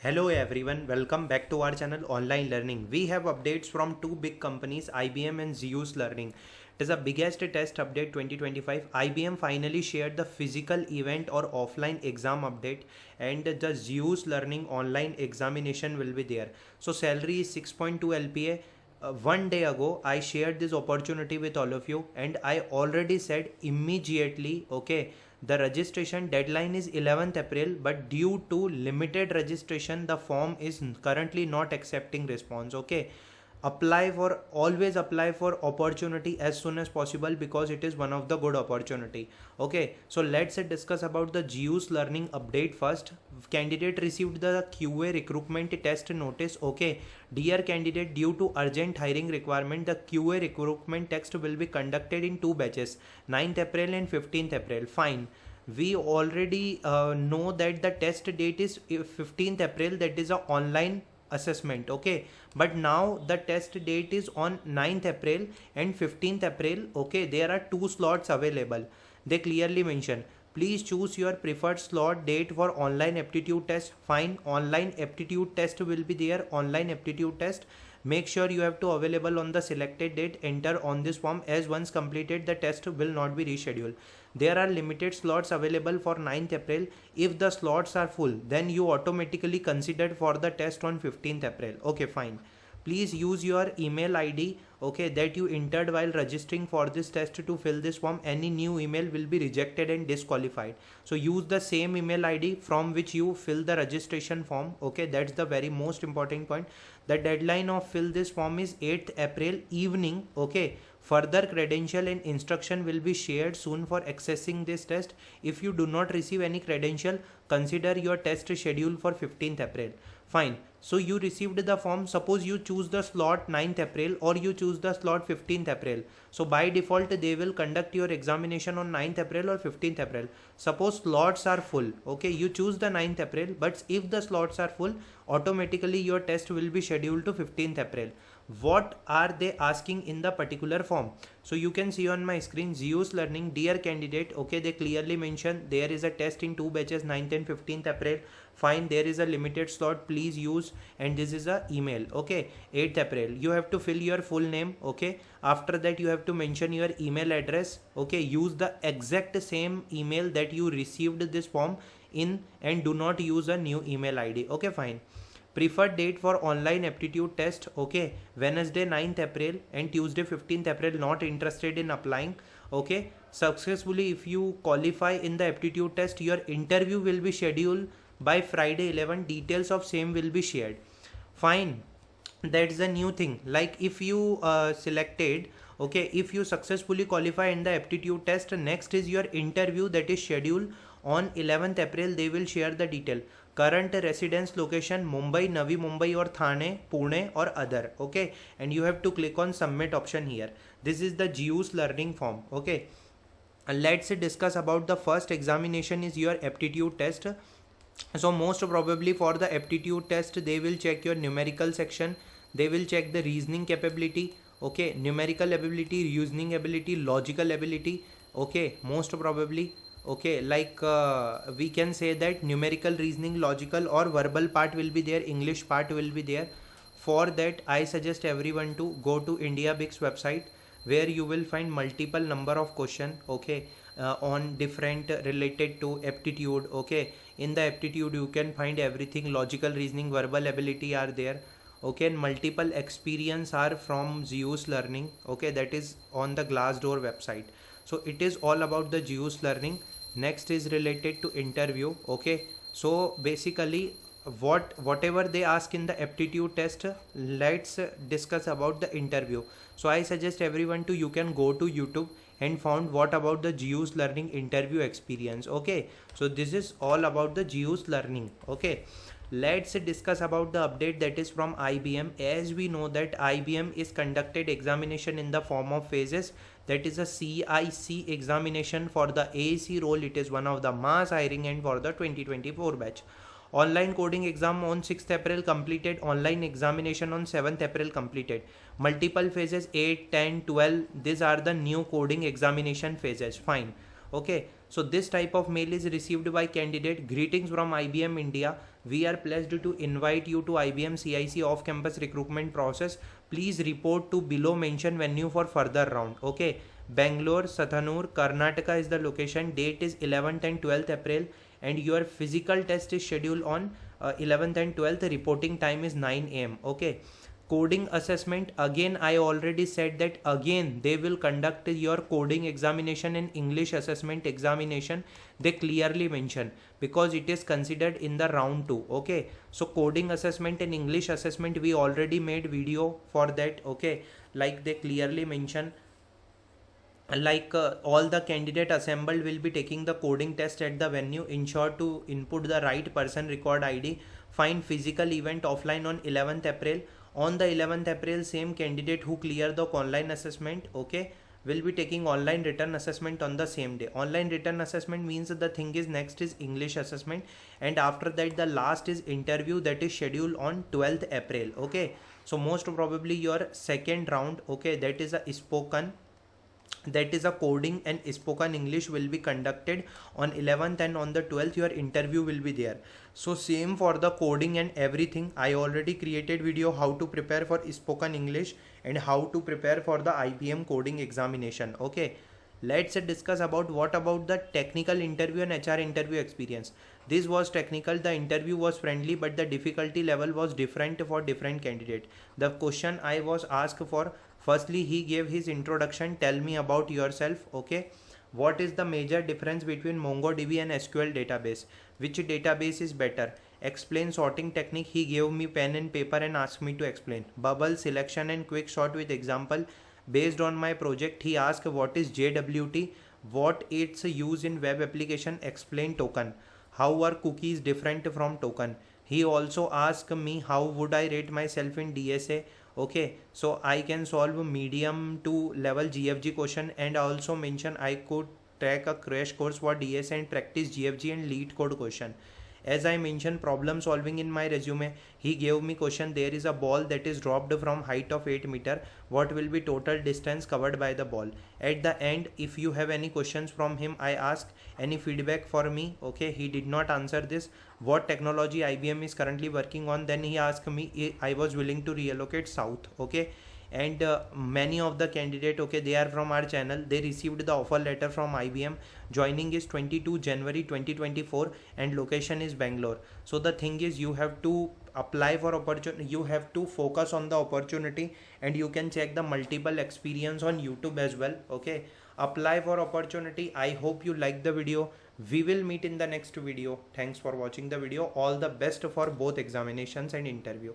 Hello everyone, welcome back to our channel Online Learning. We have updates from two big companies, IBM and Zeus Learning. It is the biggest test update 2025. IBM finally shared the physical event or offline exam update, and the Zeus Learning online examination will be there. So salary is 6.2 LPA. One day ago I shared this opportunity with all of you, and I already said immediately, okay, the registration deadline is 11th April, but due to limited registration, the form is currently not accepting response. Okay, always apply for opportunity as soon as possible because it is one of the good opportunity. Okay, so let's discuss about the Zeus learning update first. Candidate received the QA recruitment test notice. Okay, dear candidate, due to urgent hiring requirement, the QA recruitment test will be conducted in two batches, 9th April and 15th April. Fine, we already know that the test date is 15th April, that is a online assessment. Okay, but now the test date is on 9th April and 15th April. Okay, there are two slots available. They clearly mention, please choose your preferred slot date for online aptitude test. Fine, online aptitude test will be there. Online aptitude test, make sure you have to available on the selected date. Enter on this form, as once completed the test will not be rescheduled. There are limited slots available for 9th April. If the slots are full, then you automatically considered for the test on 15th April. Okay, fine. Please use your email ID, okay, that you entered while registering for this test to fill this form. Any new email will be rejected and disqualified. So use the same email ID from which you fill the registration form. Okay, that's the very most important point. The deadline of fill this form is 8th April evening. Okay, further credential and instruction will be shared soon for accessing this test. If you do not receive any credential, consider your test schedule for 15th April. Fine, so you received the form. Suppose you choose the slot 9th April or you choose the slot 15th April. So by default they will conduct your examination on 9th April or 15th April. Suppose slots are full, okay, you choose the 9th April, but if the slots are full, automatically your test will be scheduled to 15th April. What are they asking in the particular form? So you can see on my screen, Zeus Learning, dear candidate, okay, they clearly mention there is a test in two batches, 9th and 15th April. Fine, there is a limited slot, please use, and this is a email. Okay, 8th April, you have to fill your full name. Okay, after that you have to mention your email address. Okay, use the exact same email that you received this form in, and do not use a new email ID. Okay, fine. Preferred date for online aptitude test, okay, Wednesday 9th April and Tuesday 15th April. Not interested in applying. Okay, successfully if you qualify in the aptitude test, your interview will be scheduled by Friday 11. Details of same will be shared. Fine, that's the new thing. Like if you selected, okay, if you successfully qualify in the aptitude test, next is your interview that is scheduled on 11th April. They will share the detail. Current residence location Mumbai, Navi Mumbai or Thane, Pune or other. Okay, and you have to click on submit option here. This is the Zeus learning form. Okay, and let's discuss about the first examination is your aptitude test. So most probably for the aptitude test they will check your numerical section, they will check the reasoning capability. Okay, numerical ability, reasoning ability, logical ability. Okay, most probably. Okay, like we can say that numerical, reasoning, logical or verbal part will be there, English part will be there. For that I suggest everyone to go to India Big's website, where you will find multiple number of question. Okay, on different related to aptitude. Okay, in the aptitude you can find everything, logical, reasoning, verbal ability are there. Okay, and multiple experience are from Zeus Learning. Okay, that is on the Glassdoor website. So it is all about the Zeus Learning. Next is related to interview. Okay, so basically whatever they ask in the aptitude test, let's discuss about the interview. So I suggest everyone to, you can go to YouTube and found what about the Zeus Learning interview experience. Okay, so this is all about the Zeus Learning. Okay, let's discuss about the update that is from IBM. As we know that IBM is conducted examination in the form of phases, that is a CIC examination. For the AAC role it is one of the mass hiring, and for the 2024 batch, online coding exam on 6th April completed, online examination on 7th April completed. Multiple phases 8, 10, 12, these are the new coding examination phases. Fine. Okay, so this type of mail is received by candidate. Greetings from IBM India. We are pleased to invite you to IBM CIC off-campus recruitment process. Please report to below mentioned venue for further round. Okay. Bangalore, Sathanur, Karnataka is the location. Date is 11th and 12th April, and your physical test is scheduled on 11th and 12th. Reporting time is 9 a.m. Okay. Coding assessment, again I already said that again they will conduct your coding examination and English assessment examination. They clearly mention, because it is considered in the round 2. Okay, so coding assessment and English assessment, we already made video for that. Okay, like they clearly mention, like all the candidate assembled will be taking the coding test at the venue. Ensure to input the right person, record ID. Find physical event offline on 11th April. On the 11th April, same candidate who clear the online assessment, okay, will be taking online written assessment on the same day. Online written assessment means the thing is next is English assessment, and after that the last is interview, that is scheduled on 12th April. Okay, so most probably your second round, okay, that is a spoken, that is a coding and spoken English will be conducted on 11th, and on the 12th your interview will be there. So same for the coding and everything. I already created video how to prepare for spoken English and how to prepare for the IBM coding examination. Okay, let's discuss about what about the technical interview and HR interview experience. This was technical. The interview was friendly, but the difficulty level was different for different candidate. The question I was asked for, firstly he gave his introduction, tell me about yourself. Okay, what is the major difference between MongoDB and SQL database? Which database is better? Explain sorting technique. He gave me pen and paper and asked me to explain. Bubble selection and quick sort with example. Based on my project, he asked what is JWT, what its use in web application, explain token. How are cookies different from token? He also asked me how would I rate myself in DSA. Okay, so I can solve medium to level GFG question, and also mention I could take a crash course for DSA and practice GFG and lead code question. As I mentioned problem solving in my resume, he gave me question, there is a ball that is dropped from height of 8 meter. What will be total distance covered by the ball? At the end, if you have any questions from him, I ask any feedback for me. Okay, he did not answer this. What technology IBM is currently working on? Then he asked me, I was willing to relocate south. Okay, and many of the candidate, okay, they are from our channel. They received the offer letter from IBM. Joining is 22 January 2024 and location is Bangalore. So the thing is, you have to apply for opportunity, you have to focus on the opportunity, and you can check the multiple experience on YouTube as well. Okay, apply for opportunity. I hope you like the video. We will meet in the next video. Thanks for watching the video. All the best for both examinations and interview.